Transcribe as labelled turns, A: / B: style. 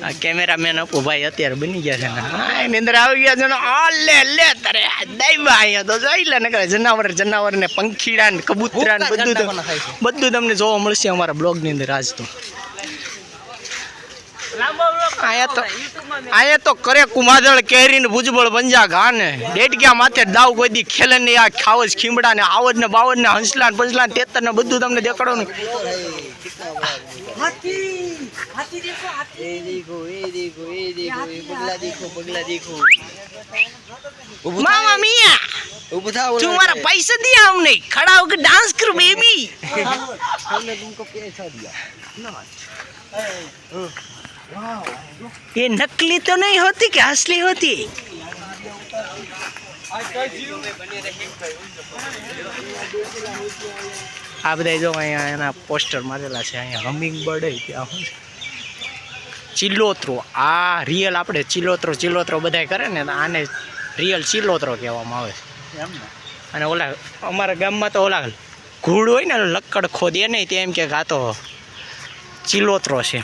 A: આ કેમેરામેન અપુ ભાઈ અત્યારે બની ગયા છે ને હા એની અંદર આવી ગયા છે ને આ લે લે તારે દાઈબા અહીંયા તો જોઈ લે ને જનાવર ને પંખીડા ને કબૂતરા ને બધું તમને જોવા મળશે અમારા બ્લોગની અંદર આજ તો અહીંયા તો કરે કુમાદળ કેરી ને ભુજબળ બંજા ઘા ને ડેટક્યા માથે દાવ કોઈ દી ખેલે ને આ ખાવજ ખીમડા ને આવજ ને બાવજ ને હંસલા ને પંસલા ને તેતર ને બધું તમને દેખાડો ને मामा मिया तुम्हारा पैसा दिया हमने खड़ा होकर डांस करो बेबी हमने तुमको पैसा दिया ये नकली तो नहीं होती क्या असली होती આ બધા જો અહીંયા એના પોસ્ટર મારેલા છે અહીંયા હમિંગ બર્ડ ત્યાં શું છે ચિલોત્રો આ રિયલ આપણે ચિલોત્રો બધા કરે ને આને રિયલ ચિલોત્રો કહેવામાં આવે છે અને ઓલા અમારા ગામમાં તો ઓલા ઘૂડ હોય ને લક્કડ ખોદ એ નહીં તે એમ કે આ તો ચિલોત્રો છે